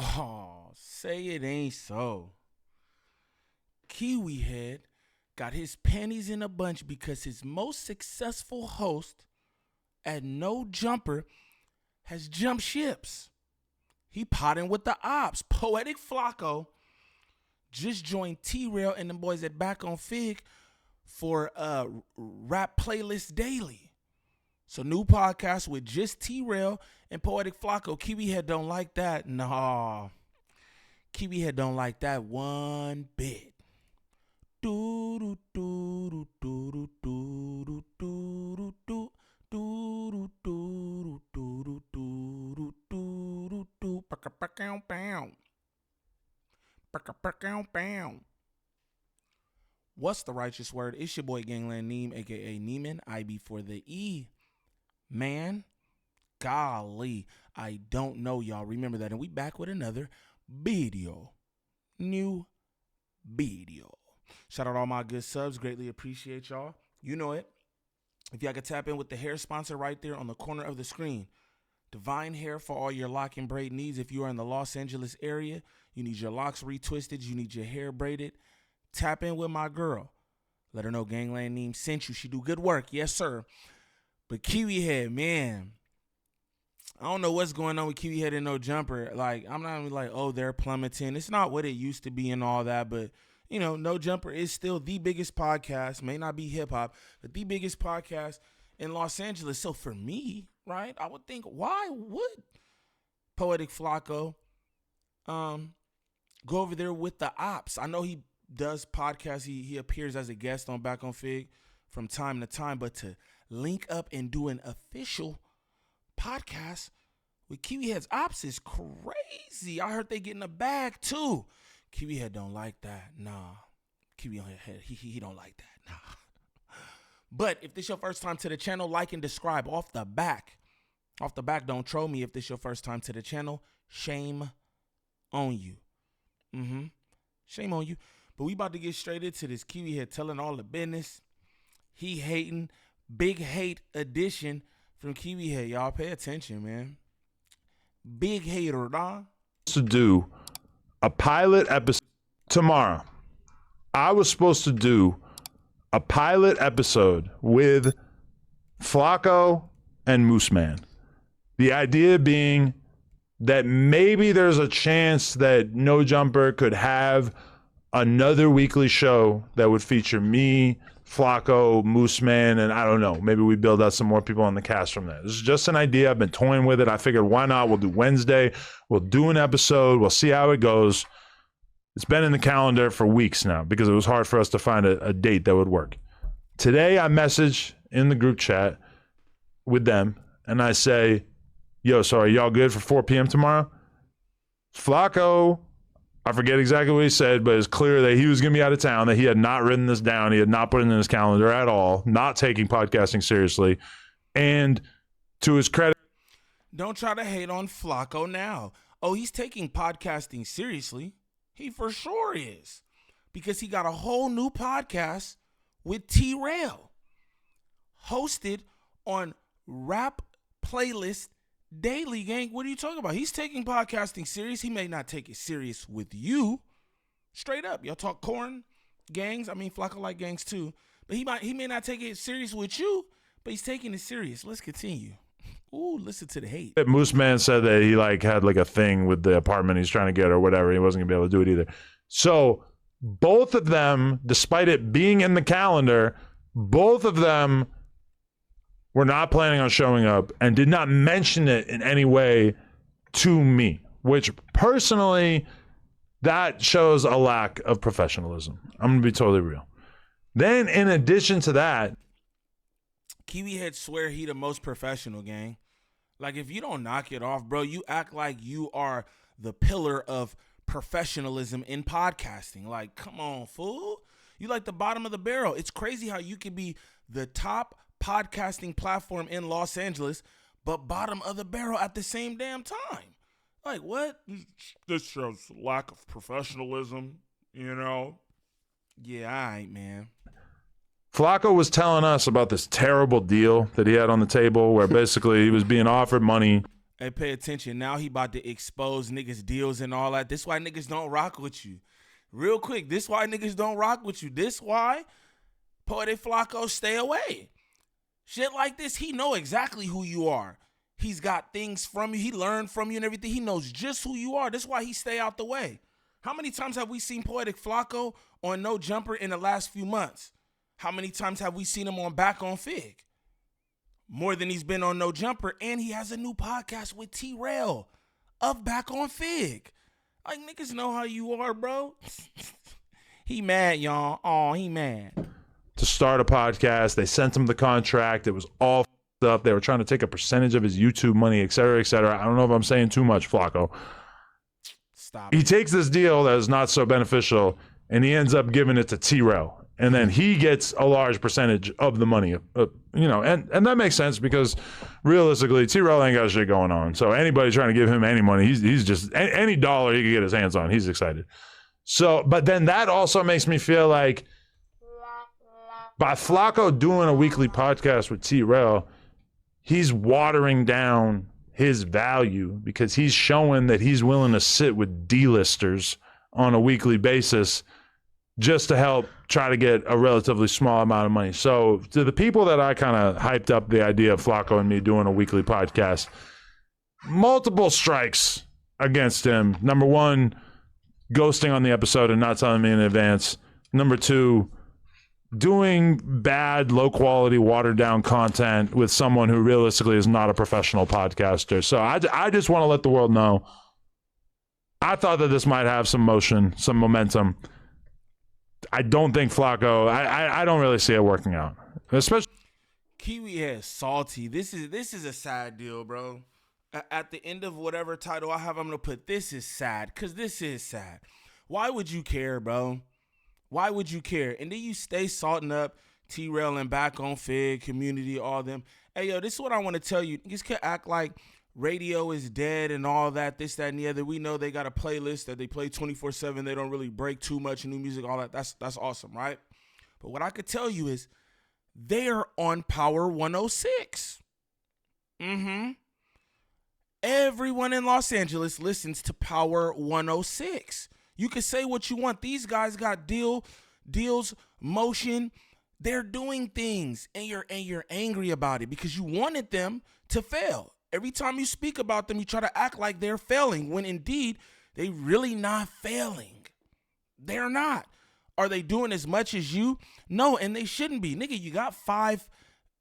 Oh, say it ain't so. Kiwi Head got his panties in a bunch because his most successful host at No Jumper has jumped ships. He potting with the ops. Poetik Flakko just joined Trell and the boys at Back on Fig for Rap Playlist Daily. So new podcast with just Trell and Poetik Flakko. Kiwi Head don't like that. Nah. Kiwi Head don't like that one bit. Do do do do do do do do do do do do do. What's the righteous word? It's your boy Gangland Neem, aka Neiman. I be for the E. Man, golly, I don't know, y'all. Remember that. And we back with another video. New video. Shout out all my good subs. Greatly appreciate y'all. You know it. If y'all could tap in with the hair sponsor right there on the corner of the screen. Divine Hair for all your lock and braid needs. If you are in the Los Angeles area, you need your locks retwisted, you need your hair braided, tap in with my girl. Let her know Gangland Neem sent you. She do good work. Yes, sir. But Kiwi Head, man, I don't know what's going on with Kiwi Head and No Jumper. Like, I'm not even like, oh, they're plummeting. It's not what it used to be and all that, but you know, No Jumper is still the biggest podcast, may not be hip hop, but the biggest podcast in Los Angeles. So for me, right, I would think, why would Poetik Flakko go over there with the ops? I know he does podcasts. He appears as a guest on Back on Fig from time to time, but to link up and do an official podcast with Kiwi Head's ops is crazy. I heard they get in a bag too. Kiwi Head don't like that. Nah. Kiwi Head, he don't like that. Nah. But if this your first time to the channel, like and describe off the back. Off the back, don't troll me if this your first time to the channel. Shame on you. Shame on you. But we about to get straight into this. Kiwi Head telling all the business. He hating. Big hate edition from Kiwi Head. Y'all pay attention, man. Big hater, nah. To do a pilot episode tomorrow. I was supposed to do a pilot episode with Flakko and Moose Man. The idea being that maybe there's a chance that No Jumper could have another weekly show that would feature me, Flakko, Moose Man, and I don't know, maybe we build out some more people on the cast from that. This is just an idea. I've been toying with it. I figured, why not? We'll do Wednesday. We'll do an episode. We'll see how it goes. It's been in the calendar for weeks now because it was hard for us to find a date that would work. Today, I message in the group chat with them, and I say, yo, so are y'all good for 4 p.m. tomorrow? Flakko, I forget exactly what he said, but it's clear that he was going to be out of town, that he had not written this down. He had not put it in his calendar at all, not taking podcasting seriously. And to his credit, don't try to hate on Flakko now. Oh, he's taking podcasting seriously. He for sure is. Because he got a whole new podcast with Trell, hosted on Rap Playlist Daily. Gang, what are you talking about? He's taking podcasting serious. He may not take it serious with you. Straight up. Y'all talk corn gangs. I mean, Flakko like gangs too. But he may not take it serious with you, but he's taking it serious. Let's continue. Ooh, listen to the hate. Moose Man said that he had a thing with the apartment he's trying to get or whatever. He wasn't gonna be able to do it either. So both of them, despite it being in the calendar, both of them were not planning on showing up and did not mention it in any way to me, which personally, that shows a lack of professionalism. I'm going to be totally real. Then in addition to that, Kiwi Head swear he the most professional, gang. Like, if you don't knock it off, bro, you act like you are the pillar of professionalism in podcasting. Like, come on, fool. You like the bottom of the barrel. It's crazy how you could be the top podcasting platform in Los Angeles, but bottom of the barrel at the same damn time. Like, what? This shows lack of professionalism, you know? Yeah, all right, man. Flakko was telling us about this terrible deal that he had on the table where basically he was being offered money Hey, pay attention. Now he about to expose niggas' deals and all that. This why niggas don't rock with you. Real quick, this why niggas don't rock with you. This why Poetik Flakko stay away. Shit like this, he know exactly who you are. He's got things from you. He learned from you and everything. He knows just who you are. That's why he stay out the way. How many times have we seen Poetik Flakko on No Jumper in the last few months? How many times have we seen him on Back on Fig? More than he's been on No Jumper. And he has a new podcast with Trell of Back on Fig. Like, niggas know how you are, bro. He mad, y'all. Oh, he mad. To start a podcast, they sent him the contract. It was all up. They were trying to take a percentage of his YouTube money, et cetera, et cetera. I don't know if I'm saying too much, Flakko. Stop. He takes this deal that is not so beneficial, and he ends up giving it to Trell. And then he gets a large percentage of the money, and that makes sense because realistically, Trell ain't got shit going on. So anybody trying to give him any money, he's just any dollar he can get his hands on, he's excited. So, but then that also makes me feel like by Flakko doing a weekly podcast with Trell, he's watering down his value because he's showing that he's willing to sit with D-listers on a weekly basis just to help try to get a relatively small amount of money. So to the people that I kind of hyped up the idea of Flakko and me doing a weekly podcast, multiple strikes against him. Number one, ghosting on the episode and not telling me in advance. Number two, doing bad, low-quality, watered-down content with someone who realistically is not a professional podcaster. So I just want to let the world know, I thought that this might have some motion, some momentum. I don't think Flakko, I don't really see it working out. Especially Kiwi Head salty. This is a sad deal, bro. At the end of whatever title I have, I'm going to put this is sad, because this is sad. Why would you care, bro? Why would you care? And then you stay salting up Trell and Back on Fig, Community, all them. Hey, yo, this is what I want to tell you. Niggas can act like radio is dead and all that, this, that, and the other. We know they got a playlist that they play 24/7. They don't really break too much new music, all that. That's awesome, right? But what I could tell you is they're on Power 106. Everyone in Los Angeles listens to Power 106. You can say what you want. These guys got deals, motion. They're doing things, and you're angry about it because you wanted them to fail. Every time you speak about them, you try to act like they're failing when indeed they really not failing. They're not. Are they doing as much as you? No, and they shouldn't be. Nigga, you got 5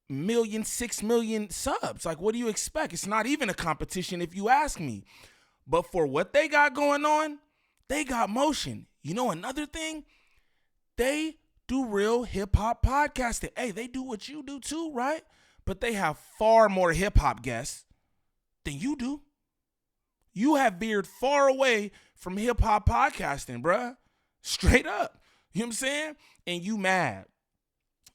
million, 6 million subs. Like, what do you expect? It's not even a competition if you ask me. But for what they got going on, they got motion. You know another thing? They do real hip-hop podcasting. Hey, they do what you do too, right? But they have far more hip-hop guests than you do. You have veered far away from hip-hop podcasting, bruh. Straight up. You know what I'm saying? And you mad.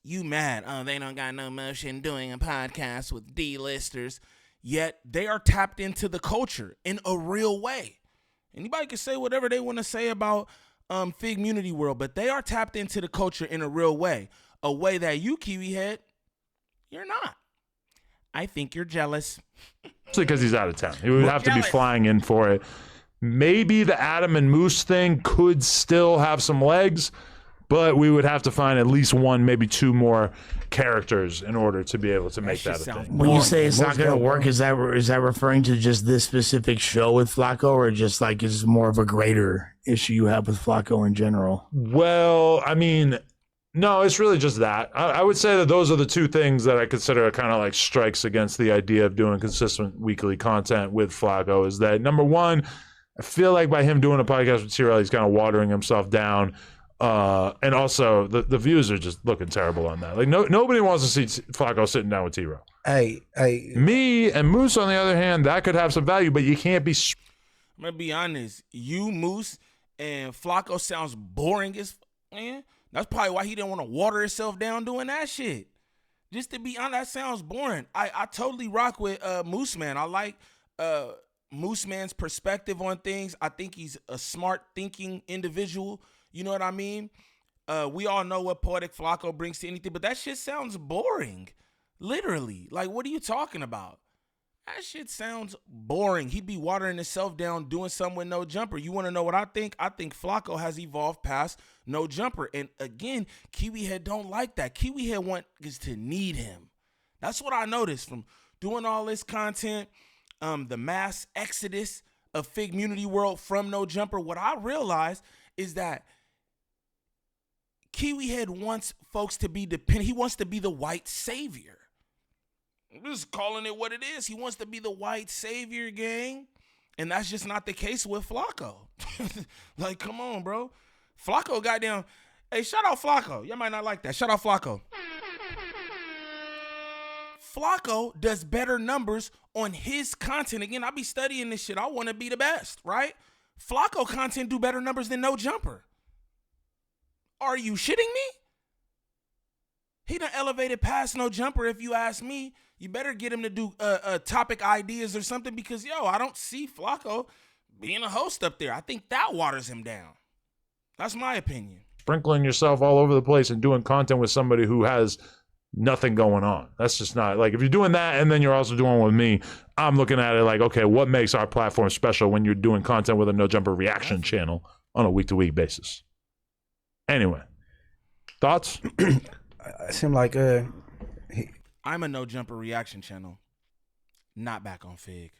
You mad. Oh, they don't got no motion doing a podcast with D-listers. Yet they are tapped into the culture in a real way. Anybody can say whatever they want to say about Fig Community World, but they are tapped into the culture in a real way. A way that you, Kiwi Head, you're not. I think you're jealous. because he's out of town. He would have to be flying in for it. Maybe the Adam and Moose thing could still have some legs, but we would have to find at least one, maybe two more characters in order to be able to make that a thing. When you say it's not going to work, is that referring to just this specific show with Flakko, or just like is more of a greater issue you have with Flakko in general? Well, I mean, no, it's really just that. I would say that those are the two things that I consider kind of like strikes against the idea of doing consistent weekly content with Flakko. Is that, number one, I feel like by him doing a podcast with Trell, he's kind of watering himself down. And also, the views are just looking terrible on that. Like, nobody wants to see Flakko sitting down with T-Row. Me and Moose, on the other hand, that could have some value, but you can't be... I'm going to be honest. You, Moose, and Flakko sounds boring as... Man, that's probably why he didn't want to water himself down doing that shit. Just to be honest, that sounds boring. I totally rock with Moose Man. I like Moose Man's perspective on things. I think he's a smart thinking individual. You know what I mean? We all know what Poetik Flakko brings to anything, but that shit sounds boring. Literally. Like, what are you talking about? That shit sounds boring. He'd be watering himself down doing something with no jumper. You want to know what I think? I think Flakko has evolved past no jumper. And again, Kiwi Head don't like that. Kiwi Head wants to need him. That's what I noticed from doing all this content, the mass exodus of Fig Community World from no jumper. What I realized is that Kiwi Head wants folks to be dependent. He wants to be the white savior. I'm just calling it what it is. He wants to be the white savior, gang. And that's just not the case with Flakko. Like, come on, bro. Flakko goddamn. Hey, shout out Flakko. Y'all might not like that. Shout out Flakko. Flakko does better numbers on his content. Again, I be studying this shit. I want to be the best, right? Flakko content do better numbers than no jumper. Are you shitting me? He done elevated past no jumper, if you ask me. You better get him to do topic ideas or something because, yo, I don't see Flakko being a host up there. I think that waters him down. That's my opinion. Sprinkling yourself all over the place and doing content with somebody who has nothing going on. That's just not, like, if you're doing that and then you're also doing with me, I'm looking at it like, okay, what makes our platform special when you're doing content with a No Jumper reaction channel on a week-to-week basis? Anyway, thoughts? It seemed like I'm a no jumper reaction channel, not back on Fig.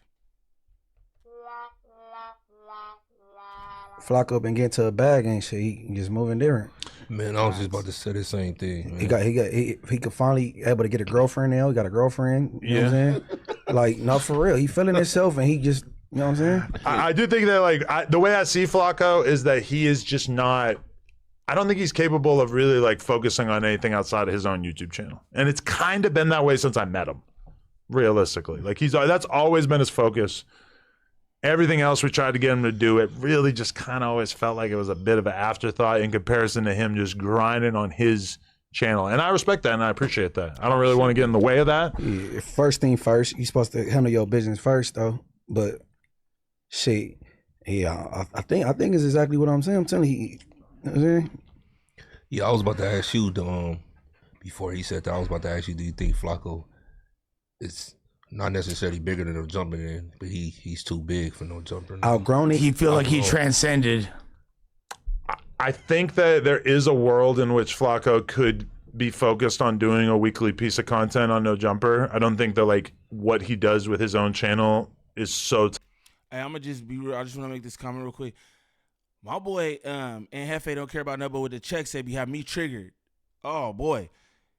Flakko been getting to a bag and shit. He just moving different. Man, I was just about to say the same thing. Man. He could finally able to get a girlfriend now. He got a girlfriend. You know what I'm saying? Like, no, for real. He feeling himself and he just, you know what I'm saying? I do think that, like, the way I see Flakko is that he is just not, I don't think he's capable of really, like, focusing on anything outside of his own YouTube channel. And it's kind of been that way since I met him, realistically. Like, that's always been his focus. Everything else we tried to get him to do, it really just kind of always felt like it was a bit of an afterthought in comparison to him just grinding on his channel. And I respect that and I appreciate that. I don't really want to get in the way of that. Yeah, first thing first, you're supposed to handle your business first, though. But shit, yeah, I think it's exactly what I'm saying. I'm telling you, you know what I'm saying? Yeah, I was about to ask you, before he said that, I was about to ask you, do you think Flakko is not necessarily bigger than no jumper in, but he's too big for no jumper? Outgrown it. He feel like he transcended. I think that there is a world in which Flakko could be focused on doing a weekly piece of content on No Jumper. I don't think that, like, what he does with his own channel is so. Hey, I'm gonna just be real. I just want to make this comment real quick. My boy and Hefe don't care about nothing but with the check said he have me triggered. Oh boy,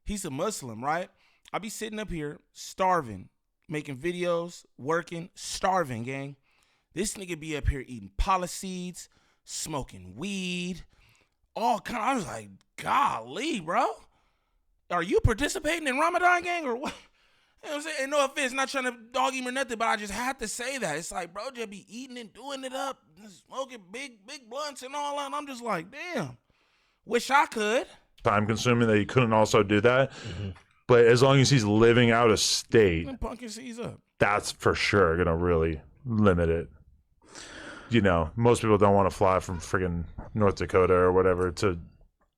he's a Muslim, right? I be sitting up here starving, making videos, working, starving, gang. This nigga be up here eating policies, smoking weed, all kind. I was like, golly, bro, are you participating in Ramadan, gang, or what? You know what I'm saying? And no offense, not trying to dog him or nothing, but I just had to say that. It's like, bro, just be eating and doing it up, smoking big blunts and all that. And I'm just like, damn, wish I could. Time consuming that he couldn't also do that. Mm-hmm. But as long as he's living out of state, pumpkin seeds up. That's for sure going to really limit it. You know, most people don't want to fly from friggin' North Dakota or whatever to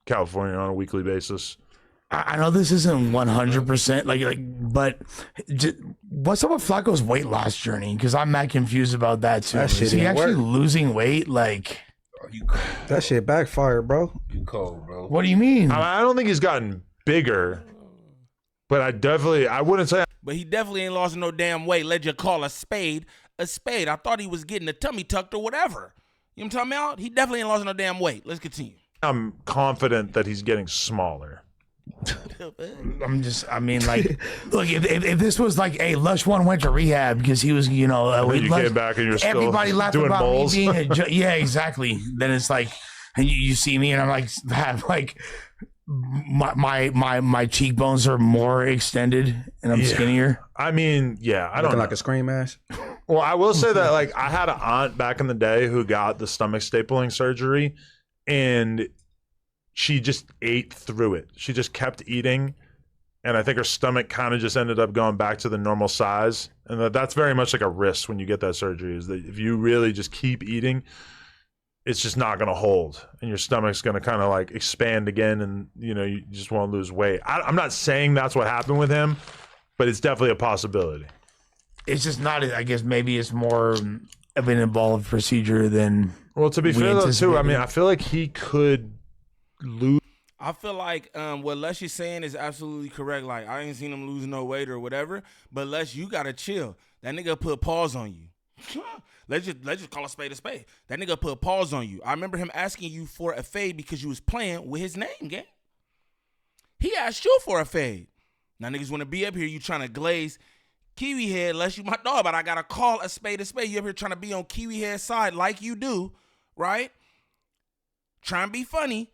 California on a weekly basis. I know this isn't 100%, but what's up with Flacco's weight loss journey? Because I'm mad confused about that too. Is he actually losing weight? Like, that shit backfired, bro. You cold, bro. What do you mean? I don't think he's gotten bigger, but I wouldn't say. But he definitely ain't lost no damn weight. Let you call a spade a spade. I thought he was getting a tummy tucked or whatever. You know what I'm talking about? He definitely ain't lost no damn weight. Let's continue. I'm confident that he's getting smaller. Look, if this was like, hey, Lush One went to rehab because he was, you came back and you're still everybody laughed doing about bowls. me being yeah, exactly. Then it's like, and you see me and I'm like, have like my cheekbones are more extended and I'm skinnier. I mean, yeah, I don't looking know. like a scream ass. Well, I will say that, like, I had an aunt back in the day who got the stomach stapling surgery, and she just ate through it. She just kept eating, and I think her stomach kind of just ended up going back to the normal size. And that's very much like a risk when you get that surgery, is that if you really just keep eating, it's just not going to hold, and your stomach's going to kind of like expand again, and you just won't lose weight. I'm not saying that's what happened with him, but it's definitely a possibility. it's just not. I guess maybe it's more of an involved procedure than. Well, to be fair though, too, I mean, I feel like he could lose. I feel like what Lesh is saying is absolutely correct. Like, I ain't seen him lose no weight or whatever, but Lesh, you gotta chill. That nigga put pause on you. Let's just call a spade a spade. That nigga put pause on you. I remember him asking you for a fade because you was playing with his name, gang. He asked you for a fade. Now niggas want to be up here, you trying to glaze Kiwi head, Lesh, you my dog, but I gotta call a spade a spade. You up here trying to be on Kiwi head side like you do, right? Trying to be funny.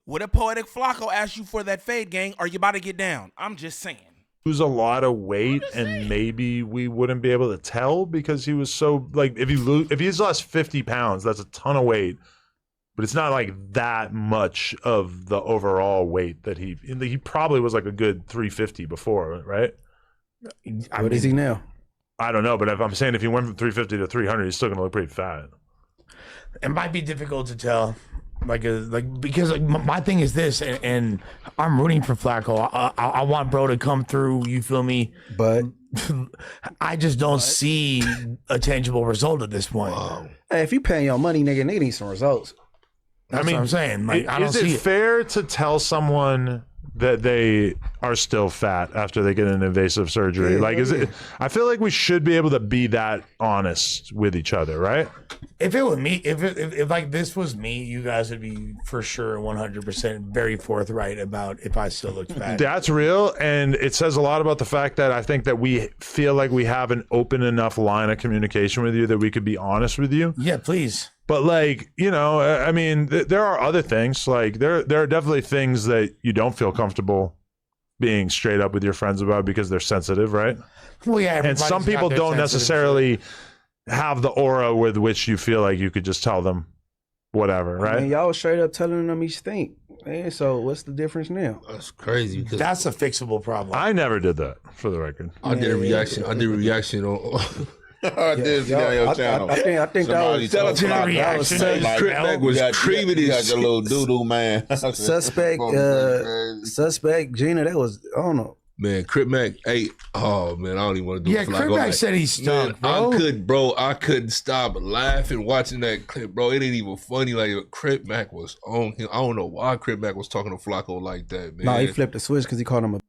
Would a Poetik Flakko ask you for that fade, gang? Are you about to get down? I'm just saying. Lose a lot of weight, and maybe we wouldn't be able to tell because he was so like if he's lost 50 pounds, that's a ton of weight, but it's not like that much of the overall weight that he probably was like a good 350 before, right? What is he now? I don't know, but if I'm saying if he went from 350 to 300, he's still gonna look pretty fat. It might be difficult to tell. Because my thing is this, and I'm rooting for Flacco. I want bro to come through. You feel me? But I just don't see a tangible result at this point. hey, if you paying your money, nigga need some results. That's what I'm saying. Like, I don't is see it fair to tell someone that they are still fat after they get an invasive surgery? Yeah, like, is it? I feel like we should be able to be that honest with each other, right? If it was me, if like this was me, you guys would be for sure 100% very forthright about if I still looked fat. That's real, and it says a lot about the fact that I think that we feel like we have an open enough line of communication with you that we could be honest with you. Yeah, please. But like, you know, I mean, there are other things. Like there are definitely things that you don't feel comfortable being straight up with your friends about because they're sensitive, right? Well, yeah, and some people don't necessarily have the aura with which you feel like you could just tell them whatever, right? And y'all straight up telling them he stink. Man, so what's the difference now? That's crazy. That's a fixable problem. I never did that, for the record. I did a reaction. I did a reaction on. I did see on your channel. I think that was tell us about reaction. like, Crip Mac was creaming you got his your little doo-doo man. suspect Gina. That was, I don't know. Man, Crip Mac, hey, oh man, I don't even want to do it. Crip Mac said he stunk, bro. I couldn't stop laughing watching that clip, bro. It ain't even funny. Like Crip Mac was on him. I don't know why Crip Mac was talking to Flacco like that, man. No, he flipped the switch because he called him a.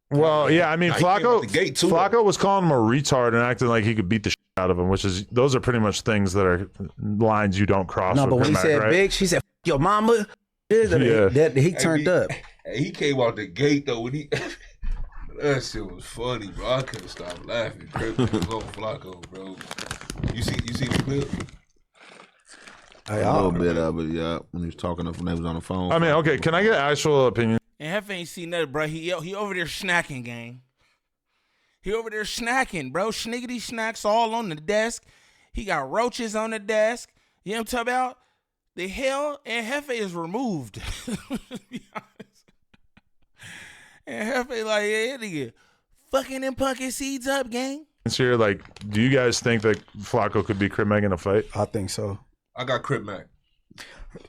Well, yeah, I mean, Flacco was calling him a retard and acting like he could beat the shit out of him, those are pretty much things that are lines you don't cross. No, but when he said right? big, she said, your mama. Yeah. That he turned up. He came out the gate, though, when he... That shit was funny, bro. I couldn't stop laughing. Crip was on Flacco, bro. You see the clip? A little bit of it, yeah. When he was talking when they was on the phone. I mean, okay, can I get actual opinion? And Hef ain't seen nothing, bro. He over there snacking, gang. He over there snacking, bro. Schniggity snacks all on the desk. He got roaches on the desk. You know what I'm talking about? The hell? And Hefe is removed. Let's be honest. And Hefe like, yeah, nigga, fucking them pumpkin seeds up, gang. Here, like, do you guys think that Flacco could beat Crip Mac in a fight? I think so. I got Crip Mac.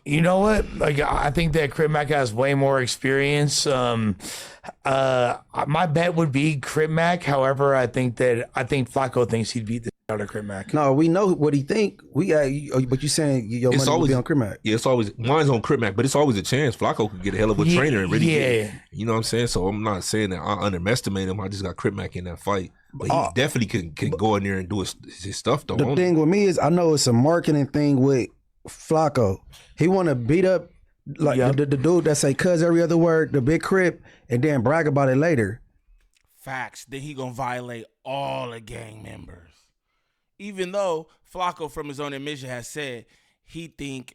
You know what? Like, I think that Crip Mac has way more experience. My bet would be Crip Mac. However, I think Flacco thinks he'd beat the out of Crip Mac. No, we know what he think. We got, but you saying your money will be on Crip Mac? Yeah, it's always mine's on Crip Mac, but it's always a chance. Flacco could get a hell of a trainer and really get, you know what I'm saying? So I'm not saying that I underestimate him. I just got Crip Mac in that fight. But he definitely can go in there and do his stuff though. The thing with me is I know it's a marketing thing with Flacco. He want to beat up like the dude that say cuz every other word, the big Crip, and then brag about it later. Facts. Then he gonna violate all the gang members. Even though Flacco, from his own admission, has said he think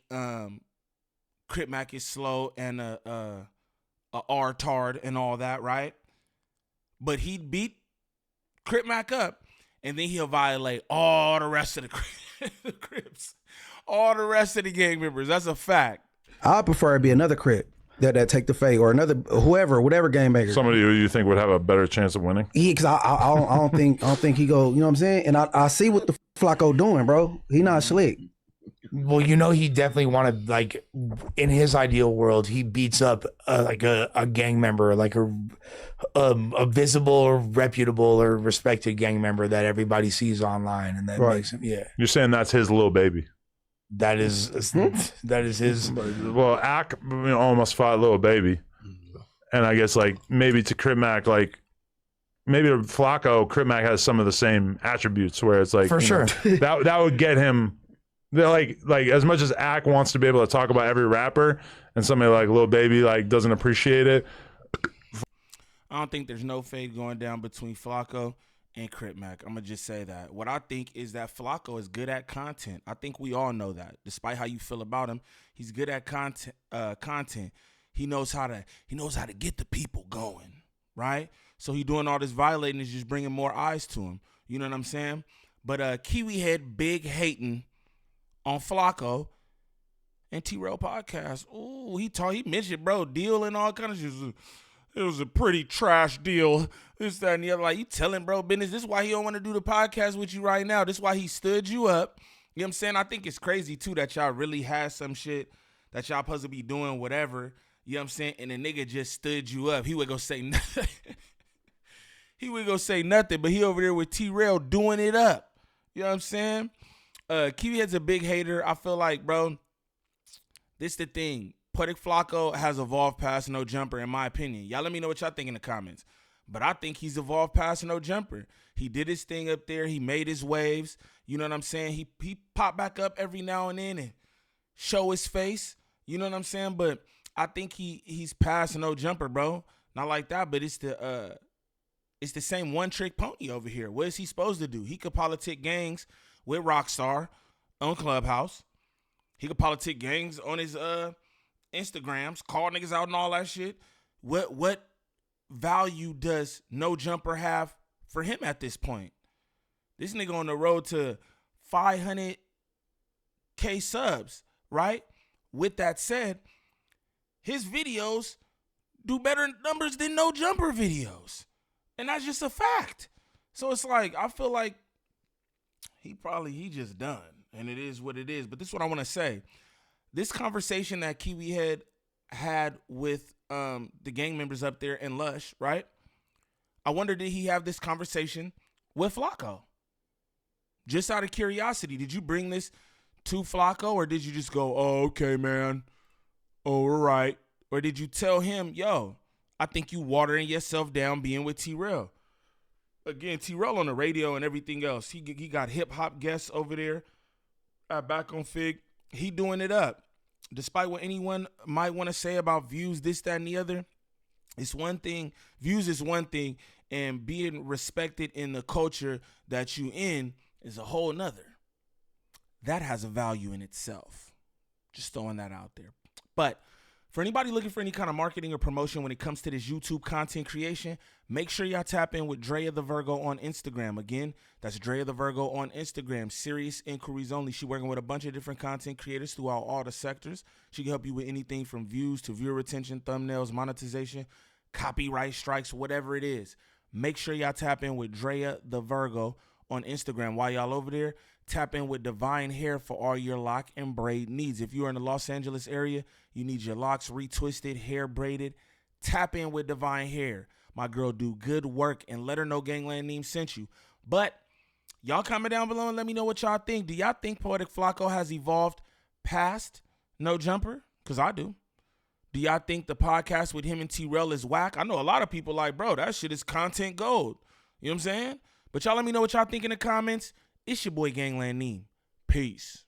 Crip Mac is slow and a R-tard and all that, right? But he'd beat Crip Mac up, and then he'll violate all the rest of the Crips, all the rest of the gang members. That's a fact. I prefer it be another Crip that take the fade, or another whatever game maker. Somebody who you think would have a better chance of winning? Yeah, because I don't think he go. You know what I'm saying? And I see what the Flacco doing, bro. He not slick. Well, he definitely wanted, like, in his ideal world, he beats up like a gang member, like a visible or reputable or respected gang member that everybody sees online, and that makes him, You're saying that's his little baby. That is his. Well, Ak almost fought Little Baby, and I guess like maybe to Crip Mac, like maybe to Flakko, Crip Mac has some of the same attributes where it's like For sure. that would get him. Like as much as Ak wants to be able to talk about every rapper, and somebody like Little Baby like doesn't appreciate it. I don't think there's no fade going down between Flakko and Crip Mac. I'm going to just say that. What I think is that Flakko is good at content. I think we all know that. Despite how you feel about him, he's good at content. He knows how to get the people going, right? So he doing all this violating is just bringing more eyes to him. You know what I'm saying? But Kiwi Head big hating on Flakko and Trell podcast. Ooh, he mentioned, bro, deal and all kind of shit. It was a pretty trash deal. This, that, and the other. Like, you telling bro business. This is why he don't want to do the podcast with you right now. This is why he stood you up. You know what I'm saying? I think it's crazy, too, that y'all really had some shit that y'all supposed to be doing whatever. You know what I'm saying? And the nigga just stood you up. He would go say nothing. He would go say nothing, but he over there with Trell doing it up. You know what I'm saying? Kiwi Head's a big hater. I feel like, bro, this the thing. Poetik Flakko has evolved past No Jumper, in my opinion. Y'all let me know what y'all think in the comments. But I think he's evolved past No Jumper. He did his thing up there. He made his waves. You know what I'm saying? He pop back up every now and then and show his face. You know what I'm saying? But I think he's past No Jumper, bro. Not like that, but it's the same one-trick pony over here. What is he supposed to do? He could politic gangs with Rockstar on Clubhouse. He could politic gangs on his Instagrams, call niggas out and all that shit. What value does No Jumper have for him at this point? This nigga on the road to 500K subs, right? With that said, his videos do better numbers than No Jumper videos. And that's just a fact. So it's like, I feel like he just done. And it is what it is. But this is what I want to say. This conversation that Kiwi Head had with the gang members up there in Lush, right? I wonder, did he have this conversation with Flakko? Just out of curiosity, did you bring this to Flakko, or did you just go, oh, okay, man. Oh, all right. Or did you tell him, yo, I think you watering yourself down being with Trell? Again, Trell on the radio and everything else. He got hip-hop guests over there back on Fig. He doing it up. Despite what anyone might want to say about views, this, that, and the other, it's one thing. Views is one thing, and being respected in the culture that you in is a whole nother. That has a value in itself. Just throwing that out there. But for anybody looking for any kind of marketing or promotion when it comes to this YouTube content creation, make sure y'all tap in with Drea the Virgo on Instagram. Again, that's Drea the Virgo on Instagram. Serious inquiries only. She's working with a bunch of different content creators throughout all the sectors. She can help you with anything from views to viewer retention, thumbnails, monetization, copyright strikes, whatever it is. Make sure y'all tap in with Drea the Virgo on Instagram. While y'all over there, tap in with Divine Hair for all your lock and braid needs. If you're in the Los Angeles area, you need your locks retwisted, hair braided, tap in with Divine Hair. My girl do good work, and let her know Gangland Neem sent you. But y'all comment down below and let me know what y'all think. Do y'all think Poetik Flakko has evolved past No Jumper? Because I do. Do y'all think the podcast with him and Trell is whack? I know a lot of people like, bro, that shit is content gold. You know what I'm saying? But y'all let me know what y'all think in the comments. It's your boy Gangland Neem. Peace.